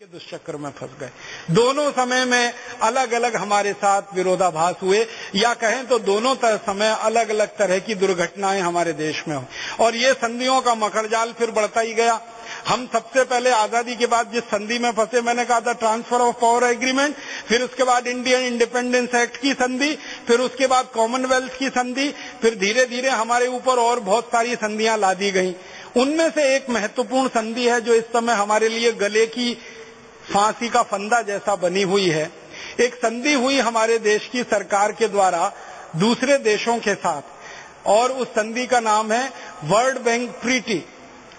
के दुष्चक्र में फंस गए। दोनों समय में अलग अलग हमारे साथ विरोधाभास हुए, या कहें तो दोनों समय अलग अलग तरह की दुर्घटनाएं हमारे देश में हुई और ये संधियों का मकड़जाल फिर बढ़ता ही गया। हम सबसे पहले आजादी के बाद जिस संधि में फंसे, मैंने कहा था ट्रांसफर ऑफ पावर एग्रीमेंट, फिर उसके बाद इंडियन इंडिपेंडेंस एक्ट की संधि, फिर उसके बाद कॉमनवेल्थ की संधि, फिर धीरे धीरे हमारे ऊपर और बहुत सारी संधियां ला दी गई। उनमें से एक महत्वपूर्ण संधि है जो इस समय हमारे लिए गले की फांसी का फंदा जैसा बनी हुई है। एक संधि हुई हमारे देश की सरकार के द्वारा दूसरे देशों के साथ, और उस संधि का नाम है वर्ल्ड बैंक ट्रीटी,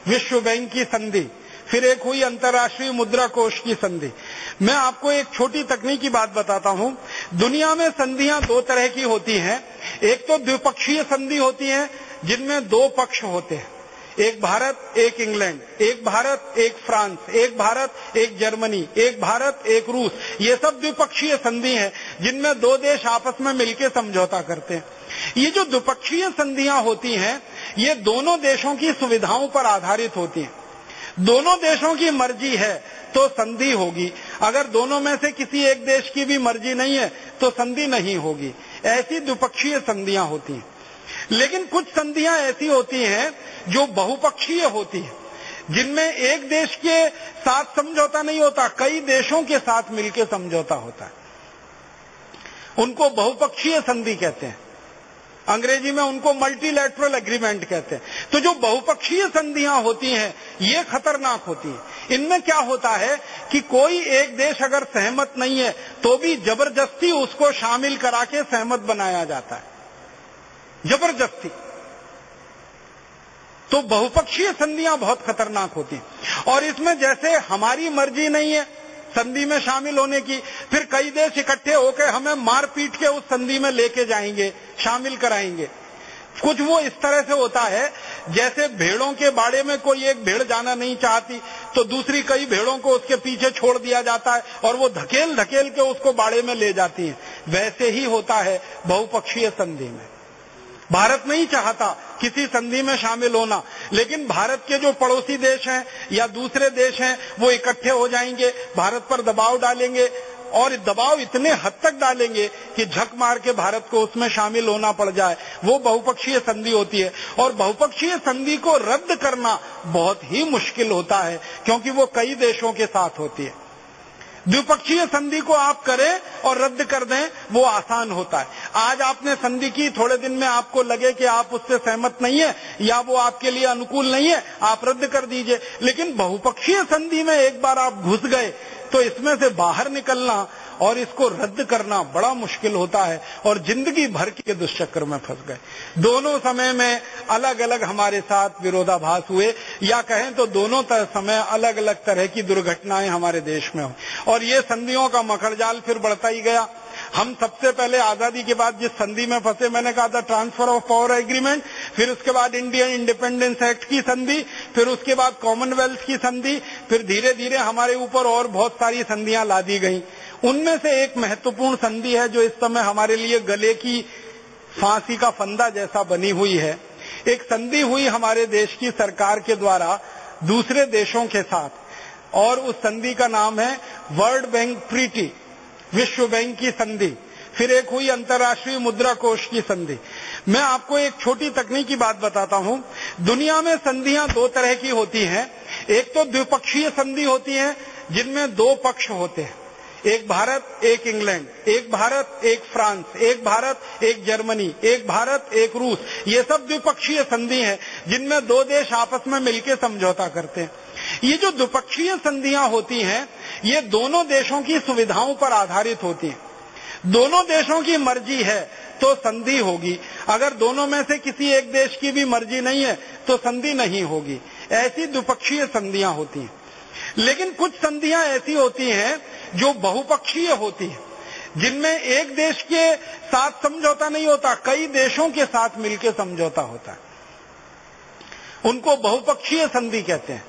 विश्व बैंक की संधि। फिर एक हुई अंतर्राष्ट्रीय मुद्रा कोष की संधि। मैं आपको एक छोटी तकनीकी बात बताता हूं। दुनिया में संधियां दो तरह की होती हैं। एक तो द्विपक्षीय संधि होती है जिनमें दो पक्ष होते हैं, एक भारत एक इंग्लैंड, एक भारत एक फ्रांस, एक भारत एक जर्मनी, एक भारत एक रूस। ये सब द्विपक्षीय संधि हैं जिनमें दो देश आपस में मिलकर समझौता करते हैं। ये जो द्विपक्षीय संधियां होती हैं ये दोनों देशों की सुविधाओं पर आधारित होती हैं। दोनों देशों की मर्जी है तो संधि होगी, अगर दोनों में से किसी एक देश की भी मर्जी नहीं है तो संधि नहीं होगी। ऐसी द्विपक्षीय संधियां होती हैं। लेकिन कुछ संधियां ऐसी होती हैं जो बहुपक्षीय होती है, जिनमें एक देश के साथ समझौता नहीं होता, कई देशों के साथ मिलकर समझौता होता है। उनको बहुपक्षीय संधि कहते हैं, अंग्रेजी में उनको मल्टीलैटरल एग्रीमेंट कहते हैं। तो जो बहुपक्षीय संधियां होती हैं ये खतरनाक होती है। इनमें क्या होता है कि कोई एक देश अगर सहमत नहीं है तो भी जबरदस्ती उसको शामिल करा के सहमत बनाया जाता है, जबरदस्ती। तो बहुपक्षीय संधियां बहुत खतरनाक होती हैं। और इसमें जैसे हमारी मर्जी नहीं है संधि में शामिल होने की, फिर कई देश इकट्ठे होकर हमें मार पीट के उस संधि में लेके जाएंगे, शामिल कराएंगे। कुछ वो इस तरह से होता है जैसे भेड़ों के बाड़े में कोई एक भेड़ जाना नहीं चाहती तो दूसरी कई भेड़ों को उसके पीछे छोड़ दिया जाता है और वो धकेल धकेल के उसको बाड़े में ले जाती है। वैसे ही होता है बहुपक्षीय संधि में। भारत नहीं चाहता किसी संधि में शामिल होना, लेकिन भारत के जो पड़ोसी देश हैं या दूसरे देश हैं वो इकट्ठे हो जाएंगे, भारत पर दबाव डालेंगे और दबाव इतने हद तक डालेंगे कि झक मार के भारत को उसमें शामिल होना पड़ जाए। वो बहुपक्षीय संधि होती है। और बहुपक्षीय संधि को रद्द करना बहुत ही मुश्किल होता है क्योंकि वो कई देशों के साथ होती है। द्विपक्षीय संधि को आप करें और रद्द कर दें वो आसान होता है। आज आपने संधि की, थोड़े दिन में आपको लगे कि आप उससे सहमत नहीं है या वो आपके लिए अनुकूल नहीं है, आप रद्द कर दीजिए। लेकिन बहुपक्षीय संधि में एक बार आप घुस गए तो इसमें से बाहर निकलना और इसको रद्द करना बड़ा मुश्किल होता है और जिंदगी भर के दुष्चक्र में फंस गए। दोनों समय में अलग अलग हमारे साथ विरोधाभास हुए, या कहें तो दोनों समय अलग अलग तरह की दुर्घटनाएं हमारे देश में हुई और ये संधियों का मकड़जाल फिर बढ़ता ही गया। हम सबसे पहले आजादी के बाद जिस संधि में फंसे, मैंने कहा था ट्रांसफर ऑफ पावर एग्रीमेंट, फिर उसके बाद इंडियन इंडिपेंडेंस एक्ट की संधि, फिर उसके बाद कॉमनवेल्थ की संधि, फिर धीरे धीरे हमारे ऊपर और बहुत सारी संधियां ला दी गई। उनमें से एक महत्वपूर्ण संधि है जो इस समय हमारे लिए गले की फांसी का फंदा जैसा बनी हुई है। एक संधि हुई हमारे देश की सरकार के द्वारा दूसरे देशों के साथ, और उस संधि का नाम है वर्ल्ड बैंक ट्रीटी, विश्व बैंक की संधि। फिर एक हुई अंतर्राष्ट्रीय मुद्रा कोष की संधि। मैं आपको एक छोटी तकनीकी बात बताता हूं। दुनिया में संधियां दो तरह की होती हैं। एक तो द्विपक्षीय संधि होती है जिनमें दो पक्ष होते हैं, एक भारत एक इंग्लैंड, एक भारत एक फ्रांस, एक भारत एक जर्मनी, एक भारत एक रूस। ये सब द्विपक्षीय संधि हैं जिनमें दो देश आपस में मिलकर समझौता करते हैं। ये जो द्विपक्षीय संधियां होती हैं ये दोनों देशों की सुविधाओं पर आधारित होती हैं। दोनों देशों की मर्जी है तो संधि होगी, अगर दोनों में से किसी एक देश की भी मर्जी नहीं है तो संधि नहीं होगी। ऐसी द्विपक्षीय संधियां होती हैं। लेकिन कुछ संधियां ऐसी होती हैं जो बहुपक्षीय होती है, जिनमें एक देश के साथ समझौता नहीं होता, कई देशों के साथ मिलकर समझौता होता है। उनको बहुपक्षीय संधि कहते हैं,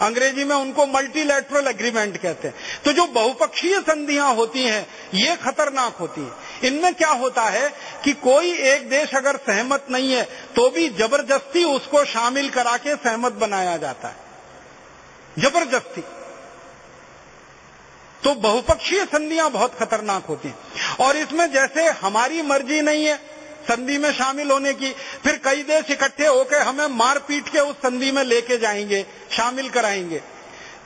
अंग्रेजी में उनको मल्टीलैटरल एग्रीमेंट कहते हैं। तो जो बहुपक्षीय संधियां होती हैं ये खतरनाक होती है। इनमें क्या होता है कि कोई एक देश अगर सहमत नहीं है तो भी जबरदस्ती उसको शामिल करा के सहमत बनाया जाता है, जबरदस्ती। तो बहुपक्षीय संधियां बहुत खतरनाक होती हैं। और इसमें जैसे हमारी मर्जी नहीं है संधि में शामिल होने की, फिर कई देश इकट्ठे होकर हमें मार पीट के उस संधि में लेके जाएंगे, शामिल कराएंगे।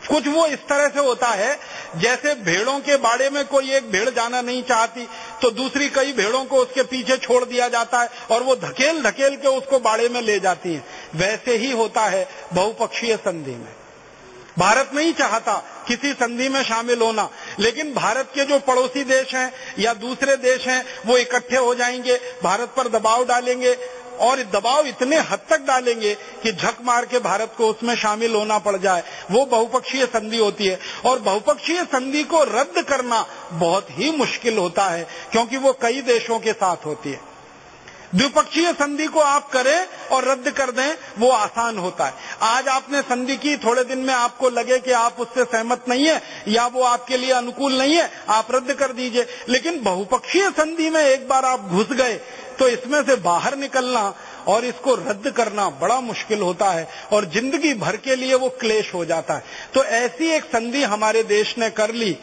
कुछ वो इस तरह से होता है जैसे भेड़ों के बाड़े में कोई एक भेड़ जाना नहीं चाहती तो दूसरी कई भेड़ों को उसके पीछे छोड़ दिया जाता है और वो धकेल धकेल के उसको बाड़े में ले जाती हैं। वैसे ही होता है बहुपक्षीय संधि में। भारत नहीं चाहता किसी संधि में शामिल होना, लेकिन भारत के जो पड़ोसी देश हैं या दूसरे देश हैं वो इकट्ठे हो जाएंगे, भारत पर दबाव डालेंगे और दबाव इतने हद तक डालेंगे कि झक मार के भारत को उसमें शामिल होना पड़ जाए। वो बहुपक्षीय संधि होती है। और बहुपक्षीय संधि को रद्द करना बहुत ही मुश्किल होता है क्योंकि वो कई देशों के साथ होती है। द्विपक्षीय संधि को आप करें और रद्द कर दें वो आसान होता है। आज आपने संधि की, थोड़े दिन में आपको लगे कि आप उससे सहमत नहीं है या वो आपके लिए अनुकूल नहीं है, आप रद्द कर दीजिए। लेकिन बहुपक्षीय संधि में एक बार आप घुस गए तो इसमें से बाहर निकलना और इसको रद्द करना बड़ा मुश्किल होता है और जिंदगी भर के लिए वो क्लेश हो जाता है। तो ऐसी एक संधि हमारे देश ने कर ली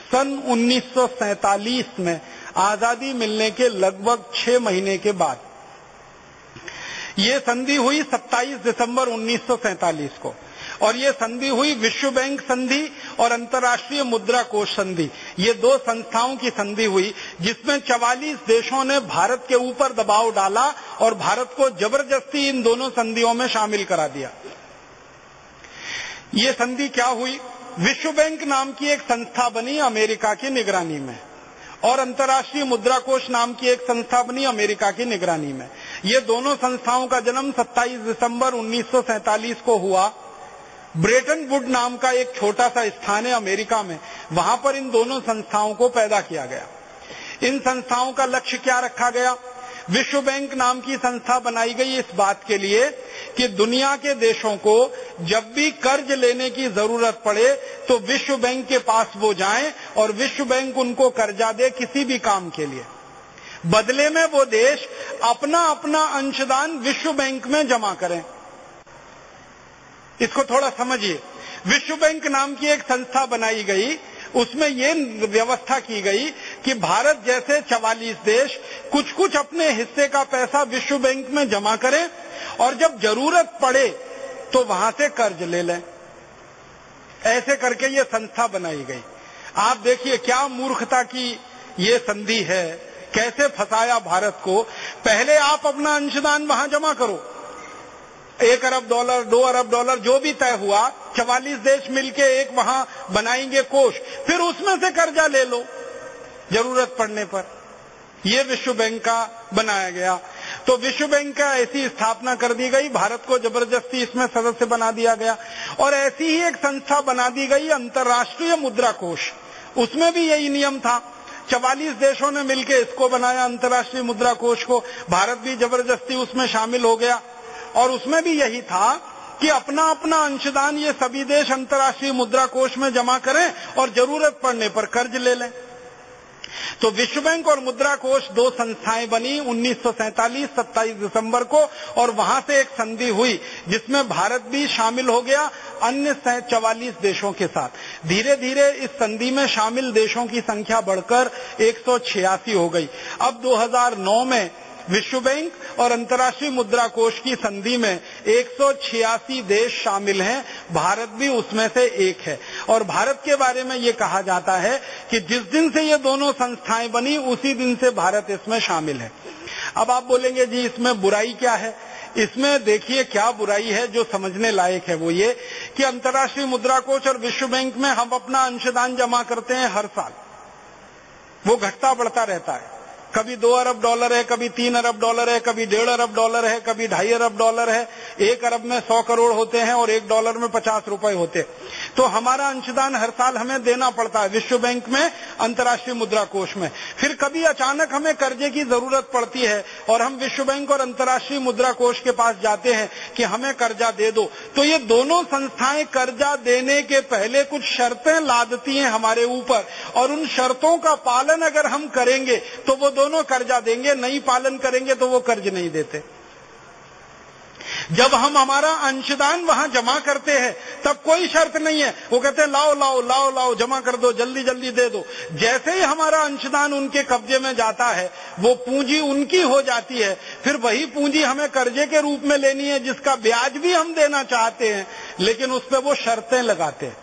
सन 1947 में, आजादी मिलने के लगभग 6 महीने के बाद। ये संधि हुई 27 दिसंबर 1947 को और ये संधि हुई विश्व बैंक संधि और अंतर्राष्ट्रीय मुद्रा कोष संधि। ये दो संस्थाओं की संधि हुई जिसमें 44 देशों ने भारत के ऊपर दबाव डाला और भारत को जबरदस्ती इन दोनों संधियों में शामिल करा दिया। ये संधि क्या हुई? विश्व बैंक नाम की एक संस्था बनी अमेरिका की निगरानी में और अंतर्राष्ट्रीय मुद्रा कोष नाम की एक संस्था बनी अमेरिका की निगरानी में। ये दोनों संस्थाओं का जन्म 27 दिसंबर 1947 को हुआ। ब्रेटन वुड नाम का एक छोटा सा स्थान है अमेरिका में, वहां पर इन दोनों संस्थाओं को पैदा किया गया। इन संस्थाओं का लक्ष्य क्या रखा गया? विश्व बैंक नाम की संस्था बनाई गई इस बात के लिए कि दुनिया के देशों को जब भी कर्ज लेने की जरूरत पड़े तो विश्व बैंक के पास वो जाएं और विश्व बैंक उनको कर्जा दे किसी भी काम के लिए। बदले में वो देश अपना अपना अंशदान विश्व बैंक में जमा करें। इसको थोड़ा समझिए। विश्व बैंक नाम की एक संस्था बनाई गई, उसमें ये व्यवस्था की गई कि भारत जैसे 44 देश कुछ कुछ अपने हिस्से का पैसा विश्व बैंक में जमा करें और जब जरूरत पड़े तो वहां से कर्ज ले लें। ऐसे करके ये संस्था बनाई गई। आप देखिए क्या मूर्खता की ये संधि है, कैसे फंसाया भारत को। पहले आप अपना अंशदान वहां जमा करो, $1 अरब, $2 अरब जो भी तय हुआ, 44 देश मिलके एक वहां बनाएंगे कोष, फिर उसमें से कर्जा ले लो जरूरत पड़ने पर। ये विश्व बैंक का बनाया गया। तो विश्व बैंक का ऐसी स्थापना कर दी गई, भारत को जबरदस्ती इसमें सदस्य बना दिया गया। और ऐसी ही एक संस्था बना दी गई अंतर्राष्ट्रीय मुद्रा कोष, उसमें भी यही नियम था। 44 देशों ने मिलकर इसको बनाया अंतर्राष्ट्रीय मुद्रा कोष को, भारत भी जबरदस्ती उसमें शामिल हो गया। और उसमें भी यही था कि अपना अपना अंशदान ये सभी देश अंतर्राष्ट्रीय मुद्रा कोष में जमा करें और जरूरत पड़ने पर कर्ज ले लें। तो विश्व बैंक और मुद्रा कोष दो संस्थाएं बनी 1947 27 दिसंबर को और वहां से एक संधि हुई जिसमें भारत भी शामिल हो गया अन्य 44 देशों के साथ। धीरे धीरे इस संधि में शामिल देशों की संख्या बढ़कर 186 हो गई। अब 2009 में विश्व बैंक और अंतर्राष्ट्रीय मुद्रा कोष की संधि में 186 देश शामिल हैं, भारत भी उसमें से एक है। और भारत के बारे में ये कहा जाता है कि जिस दिन से ये दोनों संस्थाएं बनी उसी दिन से भारत इसमें शामिल है। अब आप बोलेंगे जी इसमें बुराई क्या है? इसमें देखिए क्या बुराई है जो समझने लायक है। वो ये कि अंतर्राष्ट्रीय मुद्रा कोष और विश्व बैंक में हम अपना अंशदान जमा करते हैं हर साल, वो घटता बढ़ता रहता है। कभी $2 अरब है, कभी $3 अरब है, कभी $1.5 अरब है, कभी $2.5 अरब है। 1 अरब में 100 करोड़ होते हैं और $1 में 50 रुपए होते हैं। तो हमारा अंशदान हर साल हमें देना पड़ता है विश्व बैंक में, अंतर्राष्ट्रीय मुद्रा कोष में। फिर कभी अचानक हमें कर्जे की जरूरत पड़ती है और हम विश्व बैंक और अंतर्राष्ट्रीय मुद्रा कोष के पास जाते हैं कि हमें कर्जा दे दो। तो ये दोनों संस्थाएं कर्जा देने के पहले कुछ शर्तें लादती हैं हमारे ऊपर और उन शर्तों का पालन अगर हम करेंगे तो वो दोनों कर्जा देंगे, नहीं पालन करेंगे तो वो कर्ज नहीं देते। जब हम हमारा अंशदान वहां जमा करते हैं तब कोई शर्त नहीं है, वो कहते हैं लाओ लाओ लाओ लाओ जमा कर दो, जल्दी जल्दी दे दो। जैसे ही हमारा अंशदान उनके कब्जे में जाता है वो पूंजी उनकी हो जाती है, फिर वही पूंजी हमें कर्जे के रूप में लेनी है जिसका ब्याज भी हम देना चाहते हैं, लेकिन उस पर वो शर्तें लगाते हैं।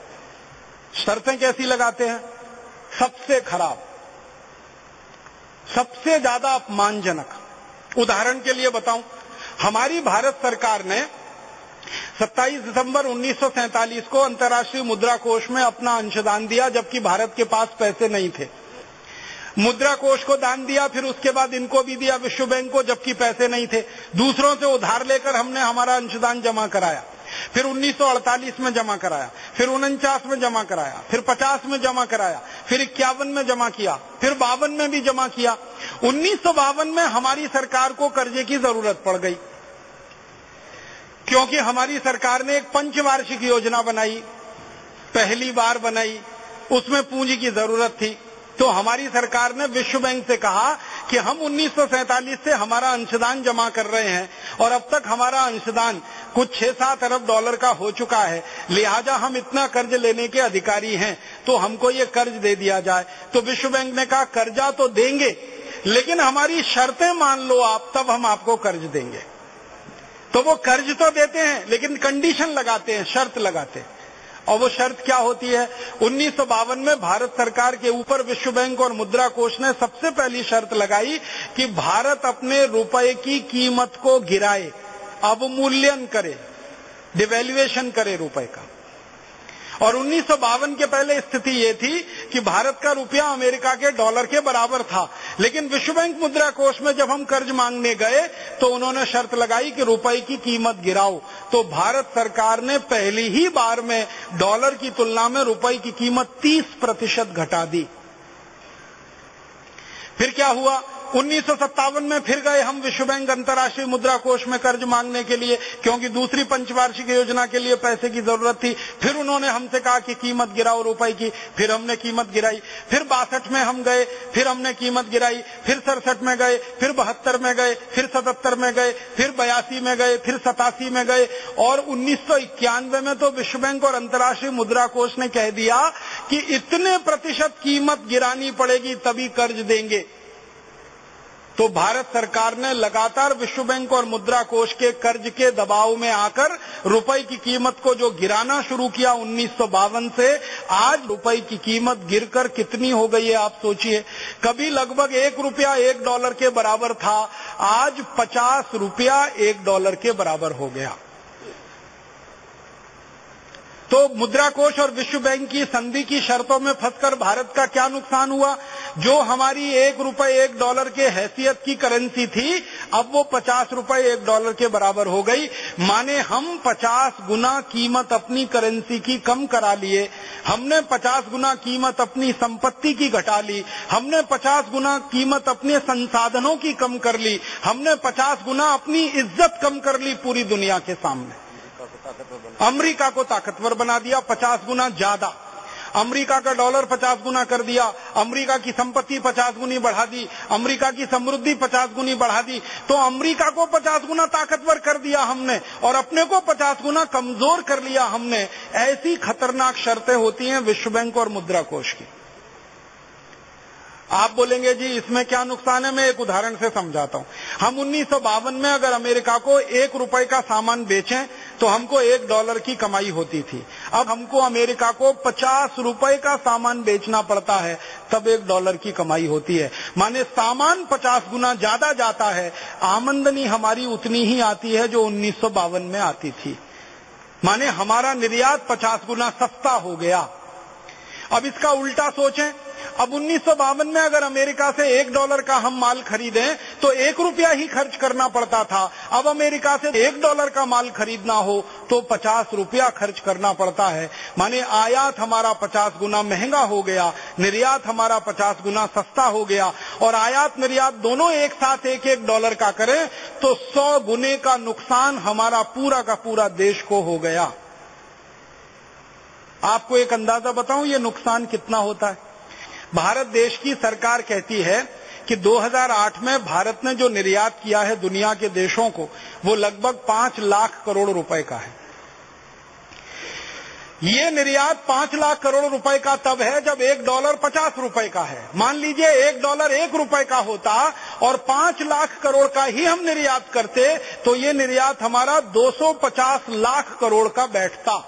शर्तें कैसी लगाते हैं? सबसे खराब, सबसे ज्यादा अपमानजनक। उदाहरण के लिए बताऊं, हमारी भारत सरकार ने 27 दिसंबर 1947 को अंतर्राष्ट्रीय मुद्रा कोष में अपना अंशदान दिया, जबकि भारत के पास पैसे नहीं थे। मुद्रा कोष को दान दिया, फिर उसके बाद इनको भी दिया, विश्व बैंक को, जबकि पैसे नहीं थे। दूसरों से उधार लेकर हमने हमारा अंशदान जमा कराया, फिर 1948 में जमा कराया, फिर 49 में जमा कराया, फिर 50 में जमा कराया, फिर 51 में जमा किया, फिर 52 में भी जमा किया। 1952 में हमारी सरकार को कर्जे की जरूरत पड़ गई, क्योंकि हमारी सरकार ने एक पंचवार्षिक योजना बनाई, पहली बार बनाई, उसमें पूंजी की जरूरत थी। तो हमारी सरकार ने विश्व बैंक से कहा कि हम 1947 से हमारा अंशदान जमा कर रहे हैं और अब तक हमारा अंशदान कुछ 6-7 अरब डॉलर का हो चुका है, लिहाजा हम इतना कर्ज लेने के अधिकारी हैं, तो हमको ये कर्ज दे दिया जाए। तो विश्व बैंक ने कहा कर्जा तो देंगे, लेकिन हमारी शर्तें मान लो आप, तब हम आपको कर्ज देंगे। तो वो कर्ज तो देते हैं, लेकिन कंडीशन लगाते हैं, शर्त लगाते हैं। और वो शर्त क्या होती है? 1952 में भारत सरकार के ऊपर विश्व बैंक और मुद्रा कोष ने सबसे पहली शर्त लगाई कि भारत अपने रुपए की कीमत को गिराए, अवमूल्यन करे, डिवैल्यूएशन करे रुपए का। और 1952 के पहले स्थिति ये थी कि भारत का रुपया अमेरिका के डॉलर के बराबर था, लेकिन विश्व बैंक मुद्रा कोष में जब हम कर्ज मांगने गए तो उन्होंने शर्त लगाई कि रुपए की कीमत गिराओ। तो भारत सरकार ने पहली ही बार में डॉलर की तुलना में रुपए की कीमत 30% घटा दी। फिर क्या हुआ? 1957 में फिर गए हम विश्व बैंक अंतर्राष्ट्रीय मुद्रा कोष में कर्ज मांगने के लिए, क्योंकि दूसरी पंचवार्षिक योजना के लिए पैसे की जरूरत थी। फिर उन्होंने हमसे कहा कि कीमत गिराओ रुपए की, फिर हमने कीमत गिराई। फिर 62 में हम गए, फिर हमने कीमत गिराई। फिर 67 में गए, फिर 72 में गए, फिर 77 में गए, फिर 82 में गए, फिर 87 में गए। और 1991 में तो विश्व बैंक और अंतर्राष्ट्रीय मुद्रा कोष ने कह दिया कि इतने प्रतिशत कीमत गिरानी पड़ेगी तभी कर्ज देंगे। तो भारत सरकार ने लगातार विश्व बैंक और मुद्रा कोष के कर्ज के दबाव में आकर रुपए की कीमत को जो गिराना शुरू किया 1952 से, आज रुपए की कीमत गिरकर कितनी हो गई है आप सोचिए। कभी लगभग 1 रुपया 1 डॉलर के बराबर था, आज 50 रुपया 1 डॉलर के बराबर हो गया। तो मुद्रा कोष और विश्व बैंक की संधि की शर्तों में फंसकर भारत का क्या नुकसान हुआ? जो हमारी 1 रुपए 1 डॉलर के हैसियत की करेंसी थी, अब वो 50 रुपए 1 डॉलर के बराबर हो गई। माने हम 50 गुना कीमत अपनी करेंसी की कम करा लिए, हमने 50 गुना कीमत अपनी संपत्ति की घटा ली, हमने 50 गुना कीमत अपने संसाधनों की कम कर ली, हमने 50 गुना अपनी इज्जत कम कर ली पूरी दुनिया के सामने। अमेरिका को ताकतवर बना दिया 50 गुना ज्यादा। अमेरिका का डॉलर 50 गुना कर दिया, अमेरिका की संपत्ति 50 गुनी बढ़ा दी, अमेरिका की समृद्धि 50 गुनी बढ़ा दी। तो अमेरिका को 50 गुना ताकतवर कर दिया हमने और अपने को 50 गुना कमजोर कर लिया हमने। ऐसी खतरनाक शर्तें होती हैं विश्व बैंक और मुद्रा कोष की। आप बोलेंगे जी इसमें क्या नुकसान है? मैं एक उदाहरण से समझाता हूं। हम 1952 में अगर अमेरिका को 1 रुपए का सामान बेचें तो हमको 1 डॉलर की कमाई होती थी। अब हमको अमेरिका को 50 रुपए का सामान बेचना पड़ता है, तब 1 डॉलर की कमाई होती है। माने सामान 50 गुना ज्यादा जाता है, आमदनी हमारी उतनी ही आती है जो 1952 में आती थी। माने हमारा निर्यात 50 गुना सस्ता हो गया। अब इसका उल्टा सोचें, अब 1952 में अगर अमेरिका से 1 डॉलर का हम माल खरीदें तो 1 रुपया ही खर्च करना पड़ता था। अब अमेरिका से 1 डॉलर का माल खरीदना हो तो 50 रुपया खर्च करना पड़ता है। माने आयात हमारा 50 गुना महंगा हो गया, निर्यात हमारा 50 गुना सस्ता हो गया। और आयात निर्यात दोनों एक साथ 1-1 डॉलर का करें तो 100 गुने का नुकसान हमारा पूरा का पूरा देश को हो गया। आपको एक अंदाजा बताऊं ये नुकसान कितना होता है? भारत देश की सरकार कहती है कि 2008 में भारत ने जो निर्यात किया है दुनिया के देशों को, वो लगभग 5 लाख करोड़ रुपए का है। ये निर्यात 5 लाख करोड़ रुपए का तब है जब $1 50 रुपए का है। मान लीजिए $1 1 रुपए का होता और 5 लाख करोड़ का ही हम निर्यात करते, तो ये निर्यात हमारा 250 लाख करोड़ का बैठता।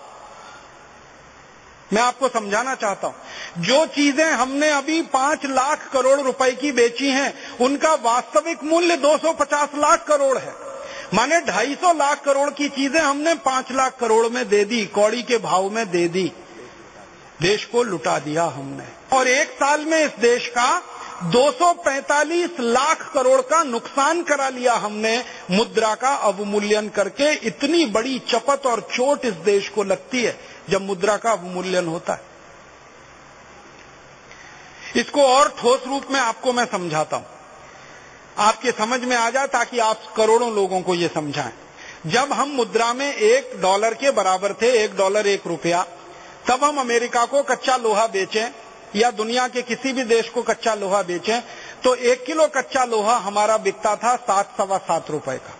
मैं आपको समझाना चाहता हूं, जो चीजें हमने अभी 5 लाख करोड़ रुपए की बेची हैं, उनका वास्तविक मूल्य 250 लाख करोड़ है। माने 250 लाख करोड़ की चीजें हमने 5 लाख करोड़ में दे दी, कौड़ी के भाव में दे दी, देश को लुटा दिया हमने। और एक साल में इस देश का 245 लाख करोड़ का नुकसान करा लिया हमने मुद्रा का अवमूल्यन करके। इतनी बड़ी चपत और चोट इस देश को लगती है जब मुद्रा का अवमूल्यन होता है। इसको और ठोस रूप में आपको मैं समझाता हूं, आपके समझ में आ जाए, ताकि आप करोड़ों लोगों को ये समझाएं। जब हम मुद्रा में $1 के बराबर थे, $1 1 रुपया, तब हम अमेरिका को कच्चा लोहा बेचें या दुनिया के किसी भी देश को कच्चा लोहा बेचें, तो 1 किलो कच्चा लोहा हमारा बिकता था 7 सवा 7 रुपए का,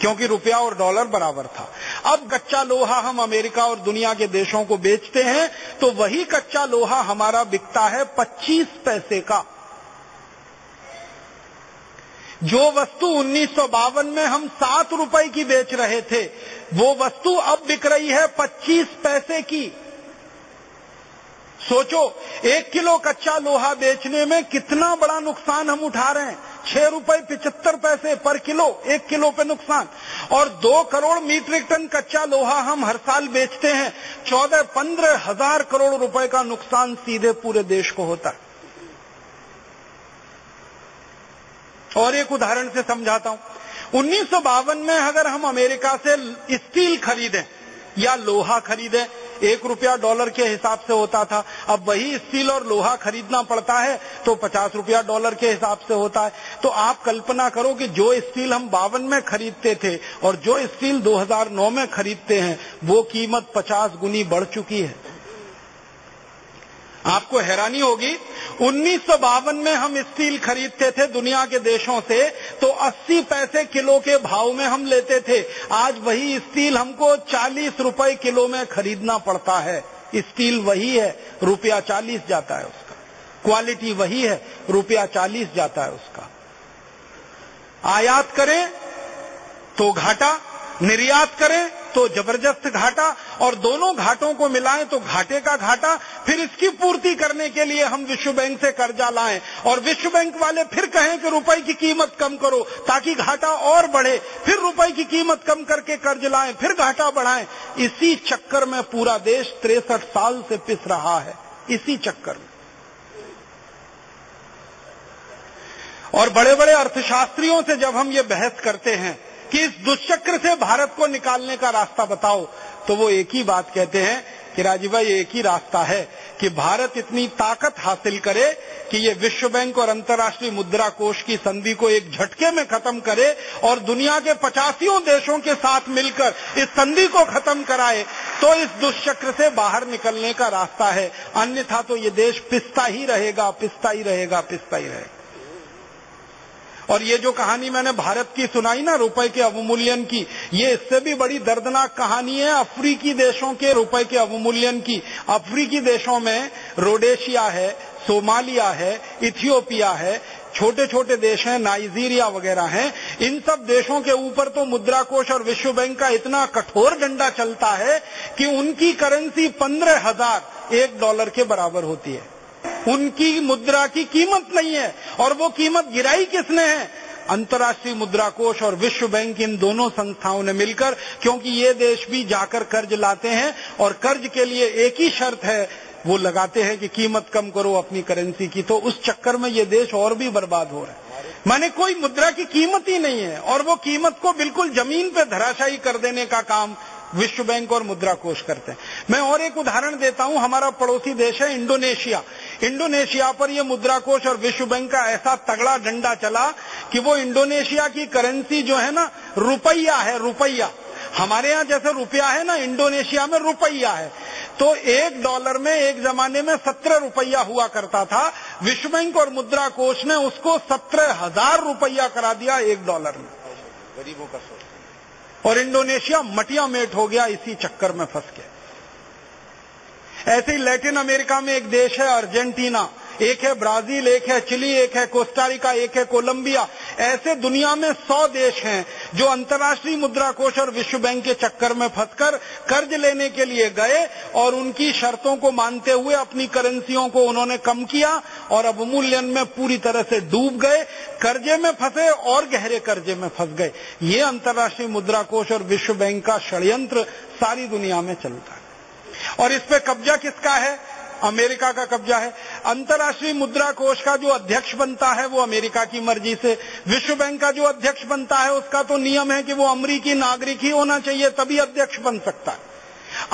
क्योंकि रुपया और डॉलर बराबर था। अब कच्चा लोहा हम अमेरिका और दुनिया के देशों को बेचते हैं, तो वही कच्चा लोहा हमारा बिकता है 25 पैसे का। जो वस्तु 1952 में हम 7 रुपए की बेच रहे थे, वो वस्तु अब बिक रही है 25 पैसे की। सोचो, 1 किलो कच्चा लोहा बेचने में कितना बड़ा नुकसान हम उठा रहे हैं। 6 रुपए 75 पैसे पर किलो, 1 किलो पे नुकसान। और 2 करोड़ मीट्रिक टन कच्चा लोहा हम हर साल बेचते हैं, 14-15 हजार करोड़ रुपए का नुकसान सीधे पूरे देश को होता है। और एक उदाहरण से समझाता हूं। 1952 में अगर हम अमेरिका से स्टील खरीदें या लोहा खरीदें, 1 रुपया डॉलर के हिसाब से होता था। अब वही स्टील और लोहा खरीदना पड़ता है तो 50 रुपया डॉलर के हिसाब से होता है। तो आप कल्पना करो कि जो स्टील हम 52 में खरीदते थे और जो स्टील 2009 में खरीदते हैं, वो कीमत 50 गुनी बढ़ चुकी है। आपको हैरानी होगी, 1952 में हम स्टील खरीदते थे दुनिया के देशों से, तो 80 पैसे किलो के भाव में हम लेते थे। आज वही स्टील हमको 40 रुपए किलो में खरीदना पड़ता है। स्टील वही है, रुपया 40 जाता है उसका। क्वालिटी वही है, रुपया 40 जाता है उसका। आयात करें तो घाटा, निर्यात करें तो जबरदस्त घाटा, और दोनों घाटों को मिलाएं तो घाटे का घाटा। फिर इसकी पूर्ति करने के लिए हम विश्व बैंक से कर्जा लाएं और विश्व बैंक वाले फिर कहें कि रुपए की कीमत कम करो ताकि घाटा और बढ़े, फिर रुपए की कीमत कम करके कर्ज लाएं, फिर घाटा बढ़ाएं। इसी चक्कर में पूरा देश 63 साल से पिस रहा है, इसी चक्कर में। और बड़े बड़े अर्थशास्त्रियों से जब हम ये बहस करते हैं कि इस दुष्चक्र से भारत को निकालने का रास्ता बताओ, तो वो एक ही बात कहते हैं कि राजीव भाई, एक ही रास्ता है कि भारत इतनी ताकत हासिल करे कि ये विश्व बैंक और अंतर्राष्ट्रीय मुद्रा कोष की संधि को एक झटके में खत्म करे और दुनिया के 85 देशों के साथ मिलकर इस संधि को खत्म कराए, तो इस दुष्चक्र से बाहर निकलने का रास्ता है। अन्यथा तो ये देश पिसता ही रहेगा, पिसता ही रहेगा, पिसता ही रहेगा। और ये जो कहानी मैंने भारत की सुनाई ना, रुपए के अवमूल्यन की, ये इससे भी बड़ी दर्दनाक कहानी है अफ्रीकी देशों के रुपए के अवमूल्यन की। अफ्रीकी देशों में रोडेशिया है, सोमालिया है, इथियोपिया है, छोटे छोटे देश हैं, नाइजीरिया वगैरह हैं। इन सब देशों के ऊपर तो मुद्रा कोष और विश्व बैंक का इतना कठोर डंडा चलता है कि उनकी करेंसी 15,000 $1 के बराबर होती है। उनकी मुद्रा की कीमत नहीं है, और वो कीमत गिराई किसने है? अंतर्राष्ट्रीय मुद्रा कोष और विश्व बैंक, इन दोनों संस्थाओं ने मिलकर। क्योंकि ये देश भी जाकर कर्ज लाते हैं और कर्ज के लिए एक ही शर्त है, वो लगाते हैं कि कीमत कम करो अपनी करेंसी की। तो उस चक्कर में ये देश और भी बर्बाद हो रहा है। माने कोई मुद्रा की कीमत ही नहीं है, और वो कीमत को बिल्कुल जमीन पे धराशायी कर देने का काम विश्व बैंक और मुद्रा कोष करते हैं। मैं और एक उदाहरण देता हूं। हमारा पड़ोसी देश है इंडोनेशिया। इंडोनेशिया पर यह मुद्रा कोष और विश्व बैंक का ऐसा तगड़ा डंडा चला कि वो इंडोनेशिया की करेंसी जो है ना, रुपया है, रुपया। हमारे यहाँ जैसे रुपया है ना, इंडोनेशिया में रुपया है। तो $1 में एक जमाने में 17 रुपया हुआ करता था। विश्व बैंक और मुद्रा कोष ने उसको 17,000 रुपया करा दिया $1 में। गरीबों का सोच। और इंडोनेशिया मटिया मेट हो गया इसी चक्कर में फंस के। ऐसे ही लैटिन अमेरिका में एक देश है अर्जेंटीना, एक है ब्राजील, एक है चिली, एक है कोस्टारिका, एक है कोलंबिया। ऐसे दुनिया में 100 देश हैं जो अंतर्राष्ट्रीय मुद्रा कोष और विश्व बैंक के चक्कर में फंसकर कर्ज लेने के लिए गए और उनकी शर्तों को मानते हुए अपनी करेंसियों को उन्होंने कम किया और अवमूल्यन में पूरी तरह से डूब गए, कर्जे में फंसे और गहरे कर्जे में फंस गए। ये अंतर्राष्ट्रीय मुद्रा कोष और विश्व बैंक का षड्यंत्र सारी दुनिया में चलता है। और इस पे कब्जा किसका है? अमेरिका का कब्जा है। अंतर्राष्ट्रीय मुद्रा कोष का जो अध्यक्ष बनता है वो अमेरिका की मर्जी से, विश्व बैंक का जो अध्यक्ष बनता है उसका तो नियम है कि वो अमेरिकी नागरिक ही होना चाहिए तभी अध्यक्ष बन सकता है।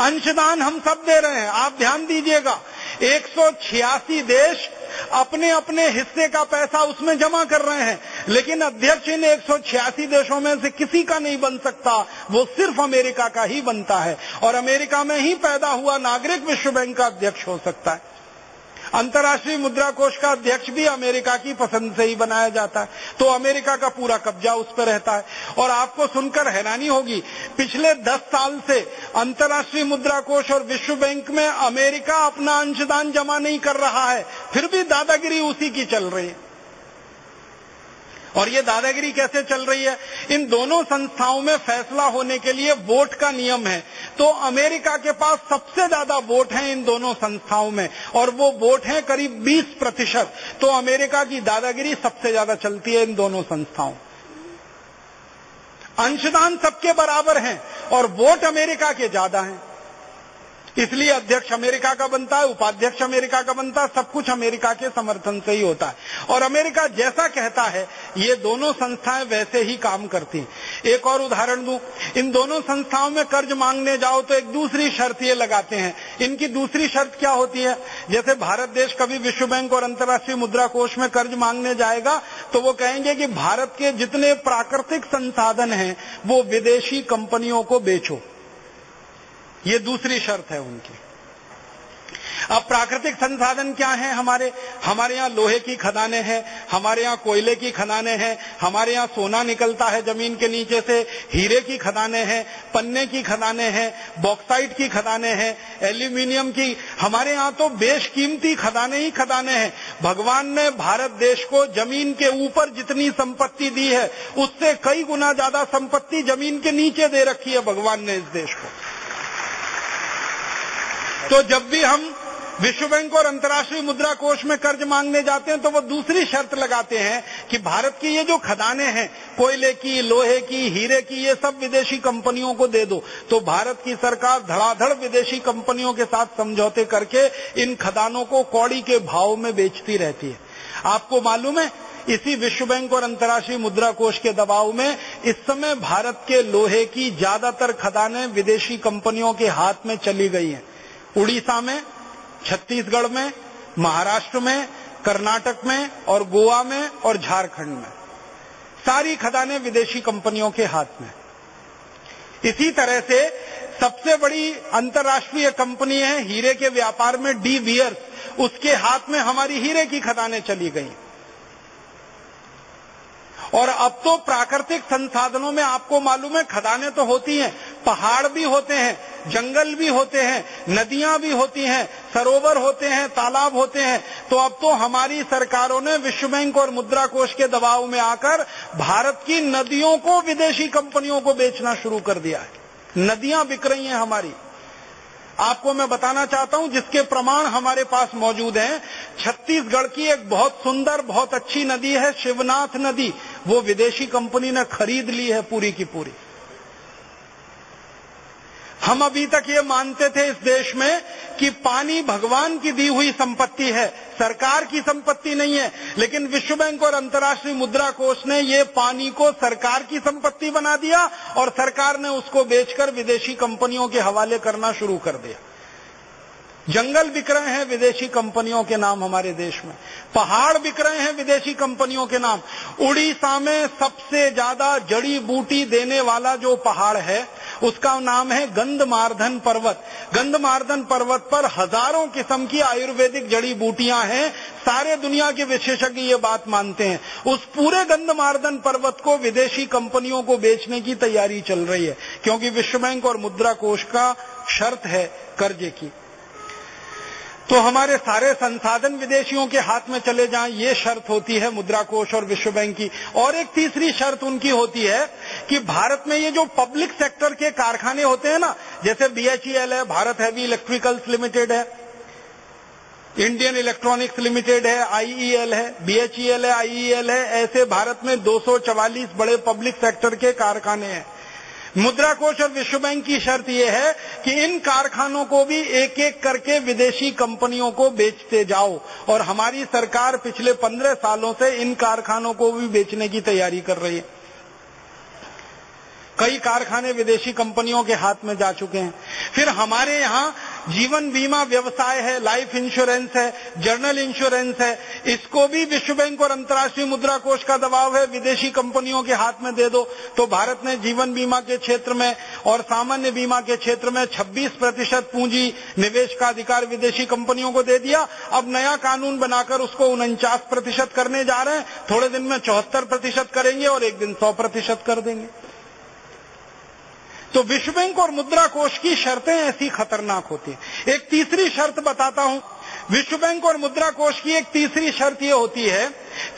अंशदान हम सब दे रहे हैं, आप ध्यान दीजिएगा। 186 देश अपने अपने हिस्से का पैसा उसमें जमा कर रहे हैं, लेकिन अध्यक्ष इन 186 देशों में से किसी का नहीं बन सकता, वो सिर्फ अमेरिका का ही बनता है। और अमेरिका में ही पैदा हुआ नागरिक विश्व बैंक का अध्यक्ष हो सकता है। अंतर्राष्ट्रीय मुद्रा कोष का अध्यक्ष भी अमेरिका की पसंद से ही बनाया जाता है, तो अमेरिका का पूरा कब्जा उस पर रहता है। और आपको सुनकर हैरानी होगी, पिछले 10 साल से अंतर्राष्ट्रीय मुद्रा कोष और विश्व बैंक में अमेरिका अपना अंशदान जमा नहीं कर रहा है, फिर भी दादागिरी उसी की चल रही है। और ये दादागिरी कैसे चल रही है? इन दोनों संस्थाओं में फैसला होने के लिए वोट का नियम है। तो अमेरिका के पास सबसे ज्यादा वोट हैं इन दोनों संस्थाओं में, और वो वोट हैं करीब 20%। तो अमेरिका की दादागिरी सबसे ज्यादा चलती है इन दोनों संस्थाओं। अंशदान सबके बराबर हैं और वोट अमेरिका के ज्यादा हैं, इसलिए अध्यक्ष अमेरिका का बनता है, उपाध्यक्ष अमेरिका का बनता है, सब कुछ अमेरिका के समर्थन से ही होता है। और अमेरिका जैसा कहता है ये दोनों संस्थाएं वैसे ही काम करती हैं। एक और उदाहरण दूं, इन दोनों संस्थाओं में कर्ज मांगने जाओ तो एक दूसरी शर्त ये लगाते हैं। इनकी दूसरी शर्त क्या होती है? जैसे भारत देश कभी विश्व बैंक और अंतर्राष्ट्रीय मुद्रा कोष में कर्ज मांगने जाएगा तो वो कहेंगे कि भारत के जितने प्राकृतिक संसाधन हैं वो विदेशी कंपनियों को बेचो, ये दूसरी शर्त है उनकी। अब प्राकृतिक संसाधन क्या है? हमारे यहाँ लोहे की खदानें हैं, हमारे यहाँ कोयले की खदानें हैं, हमारे यहाँ सोना निकलता है जमीन के नीचे से, हीरे की खदानें हैं, पन्ने की खदानें हैं, बॉक्साइट की खदानें हैं, एल्यूमिनियम की, हमारे यहाँ तो बेशकीमती खदानें ही खदानें हैं। भगवान ने भारत देश को जमीन के ऊपर जितनी संपत्ति दी है उससे कई गुना ज्यादा संपत्ति जमीन के नीचे दे रखी है भगवान ने इस देश को। तो जब भी हम विश्व बैंक और अंतर्राष्ट्रीय मुद्रा कोष में कर्ज मांगने जाते हैं तो वो दूसरी शर्त लगाते हैं कि भारत की ये जो खदानें हैं, कोयले की, लोहे की, हीरे की, ये सब विदेशी कंपनियों को दे दो। तो भारत की सरकार धड़ाधड़ विदेशी कंपनियों के साथ समझौते करके इन खदानों को कौड़ी के भाव में बेचती रहती है। आपको मालूम है, इसी विश्व बैंक और अंतर्राष्ट्रीय मुद्रा कोष के दबाव में इस समय भारत के लोहे की ज्यादातर खदानें विदेशी कंपनियों के हाथ में चली गई हैं। उड़ीसा में, छत्तीसगढ़ में, महाराष्ट्र में, कर्नाटक में और गोवा में और झारखंड में सारी खदानें विदेशी कंपनियों के हाथ में। इसी तरह से सबसे बड़ी अंतर्राष्ट्रीय कंपनी है हीरे के व्यापार में डी बीयर्स, उसके हाथ में हमारी हीरे की खदानें चली गई। और अब तो प्राकृतिक संसाधनों में आपको मालूम है खदानें तो होती हैं, पहाड़ भी होते हैं, जंगल भी होते हैं, नदियां भी होती हैं, सरोवर होते हैं, तालाब होते हैं। तो अब तो हमारी सरकारों ने विश्व बैंक और मुद्रा कोष के दबाव में आकर भारत की नदियों को विदेशी कंपनियों को बेचना शुरू कर दिया है। नदियां बिक रही हैं हमारी। आपको मैं बताना चाहता हूं जिसके प्रमाण हमारे पास मौजूद हैं। छत्तीसगढ़ की एक बहुत सुंदर, बहुत अच्छी नदी है शिवनाथ नदी, वो विदेशी कंपनी ने खरीद ली है पूरी की पूरी। हम अभी तक ये मानते थे इस देश में कि पानी भगवान की दी हुई संपत्ति है, सरकार की संपत्ति नहीं है, लेकिन विश्व बैंक और अंतर्राष्ट्रीय मुद्रा कोष ने ये पानी को सरकार की संपत्ति बना दिया और सरकार ने उसको बेचकर विदेशी कंपनियों के हवाले करना शुरू कर दिया। जंगल बिक रहे हैं विदेशी कंपनियों के नाम हमारे देश में, पहाड़ बिक रहे हैं विदेशी कंपनियों के नाम। उड़ीसा में सबसे ज्यादा जड़ी बूटी देने वाला जो पहाड़ है उसका नाम है गंधमार्दन पर्वत। गंधमार्दन पर्वत पर हजारों किस्म की आयुर्वेदिक जड़ी बूटियां हैं। सारे दुनिया के विशेषज्ञ ये बात मानते हैं। उस पूरे गंधमार्दन पर्वत को विदेशी कंपनियों को बेचने की तैयारी चल रही है, क्योंकि विश्व बैंक और मुद्रा कोष का शर्त है कर्जे की। तो हमारे सारे संसाधन विदेशियों के हाथ में चले जाएं, ये शर्त होती है मुद्रा कोष और विश्व बैंक की। और एक तीसरी शर्त उनकी होती है कि भारत में ये जो पब्लिक सेक्टर के कारखाने होते हैं ना, जैसे BHEL है, भारत हैवी इलेक्ट्रिकल्स लिमिटेड है, इंडियन इलेक्ट्रॉनिक्स लिमिटेड है, IEL है, BHEL है, IEL है, ऐसे भारत में 244 बड़े पब्लिक सेक्टर के कारखाने हैं। मुद्रा कोष और विश्व बैंक की शर्त यह है कि इन कारखानों को भी एक एक करके विदेशी कंपनियों को बेचते जाओ। और हमारी सरकार पिछले 15 सालों से इन कारखानों को भी बेचने की तैयारी कर रही है। कई कारखाने विदेशी कंपनियों के हाथ में जा चुके हैं। फिर हमारे यहाँ जीवन बीमा व्यवसाय है, लाइफ इंश्योरेंस है, जर्नल इंश्योरेंस है, इसको भी विश्व बैंक और अंतर्राष्ट्रीय मुद्रा कोष का दबाव है, विदेशी कंपनियों के हाथ में दे दो। तो भारत ने जीवन बीमा के क्षेत्र में और सामान्य बीमा के क्षेत्र में 26% पूंजी निवेश का अधिकार विदेशी कंपनियों को दे दिया। अब नया कानून बनाकर उसको 49% करने जा रहे हैं। थोड़े दिन में 74% करेंगे और एक दिन 100% कर देंगे। तो विश्व बैंक और मुद्रा कोष की शर्तें ऐसी खतरनाक होती हैं। एक तीसरी शर्त बताता हूं। विश्व बैंक और मुद्रा कोष की एक तीसरी शर्त ये होती है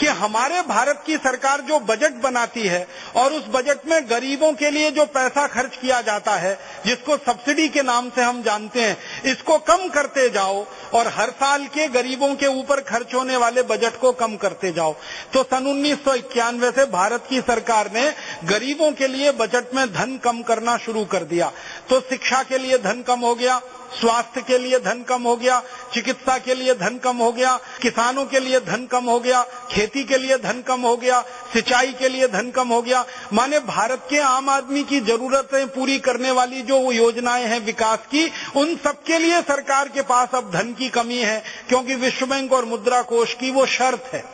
कि हमारे भारत की सरकार जो बजट बनाती है और उस बजट में गरीबों के लिए जो पैसा खर्च किया जाता है, जिसको सब्सिडी के नाम से हम जानते हैं, इसको कम करते जाओ और हर साल के गरीबों के ऊपर खर्च होने वाले बजट को कम करते जाओ। तो सन 1991 से भारत की सरकार ने गरीबों के लिए बजट में धन कम करना शुरू कर दिया। तो शिक्षा के लिए धन कम हो गया, स्वास्थ्य के लिए धन कम हो गया, चिकित्सा के लिए धन कम हो गया, किसानों के लिए धन कम हो गया, खेती के लिए धन कम हो गया, सिंचाई के लिए धन कम हो गया। माने भारत के आम आदमी की जरूरतें पूरी करने वाली जो योजनाएं हैं विकास की, उन सबके लिए सरकार के पास अब धन की कमी है, क्योंकि विश्व बैंक और मुद्रा कोष की वो शर्त है।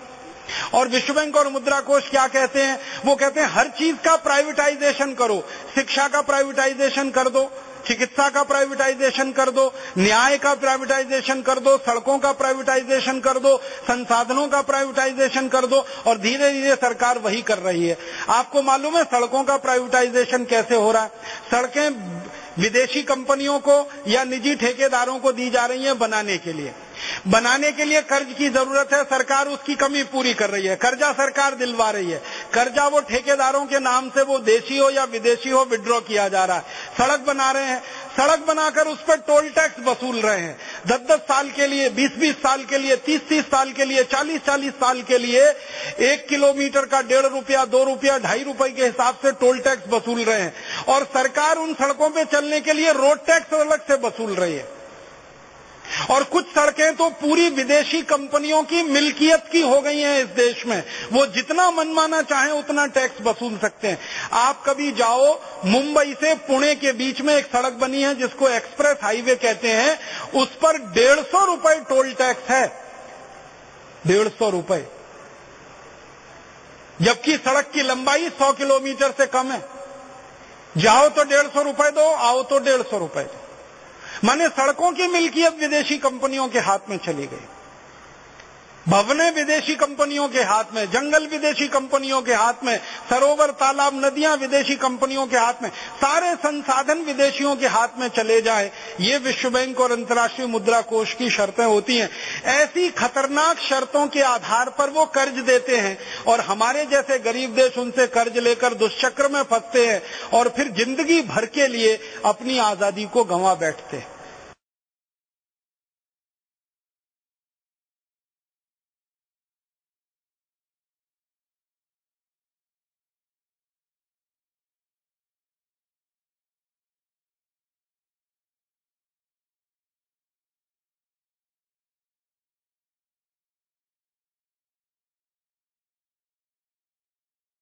और विश्व बैंक और मुद्रा कोष क्या कहते हैं? वो कहते हैं हर चीज का प्राइवेटाइजेशन करो, शिक्षा का प्राइवेटाइजेशन कर दो, चिकित्सा का प्राइवेटाइजेशन कर दो, न्याय का प्राइवेटाइजेशन कर दो, सड़कों का प्राइवेटाइजेशन कर दो, संसाधनों का प्राइवेटाइजेशन कर दो। और धीरे धीरे सरकार वही कर रही है। आपको मालूम है सड़कों का प्राइवेटाइजेशन कैसे हो रहा है? सड़कें विदेशी कंपनियों को या निजी ठेकेदारों को दी जा रही हैं बनाने के लिए। बनाने के लिए कर्ज की जरूरत है, सरकार उसकी कमी पूरी कर रही है, कर्जा सरकार दिलवा रही है। कर्जा वो ठेकेदारों के नाम से, वो देशी हो या विदेशी हो, विड्रॉ किया जा रहा है। सड़क बना रहे हैं, सड़क बनाकर उस पर टोल टैक्स वसूल रहे हैं। 10-10 साल के लिए, 20-20 साल के लिए, 30-30 साल के लिए, 40-40 साल के लिए 1 किलोमीटर का 1.5 रुपया, 2 रुपया, 2.5 रुपए के हिसाब से टोल टैक्स वसूल रहे हैं। और सरकार उन सड़कों पे चलने के लिए रोड टैक्स अलग से वसूल रही है। और कुछ सड़कें तो पूरी विदेशी कंपनियों की मिल्कियत की हो गई हैं इस देश में। वो जितना मनमाना चाहे उतना टैक्स वसूल सकते हैं। आप कभी जाओ, मुंबई से पुणे के बीच में एक सड़क बनी है जिसको एक्सप्रेस हाईवे कहते हैं, उस पर 150 रुपए टोल टैक्स है। 150 रुपए, जबकि सड़क की लंबाई 100 किलोमीटर से कम है। जाओ तो 150 रुपए दो, आओ तो 150 रुपए दो। माने सड़कों की मिल्कियत विदेशी कंपनियों के हाथ में चली गई, भवनें विदेशी कंपनियों के हाथ में, जंगल विदेशी कंपनियों के हाथ में, सरोवर, तालाब, नदियां विदेशी कंपनियों के हाथ में, सारे संसाधन विदेशियों के हाथ में चले जाए। ये विश्व बैंक और अंतर्राष्ट्रीय मुद्रा कोष की शर्तें होती हैं। ऐसी खतरनाक शर्तों के आधार पर वो कर्ज देते हैं और हमारे जैसे गरीब देश उनसे कर्ज लेकर दुष्चक्र में फंसते हैं और फिर जिंदगी भर के लिए अपनी आजादी को गंवा बैठते हैं।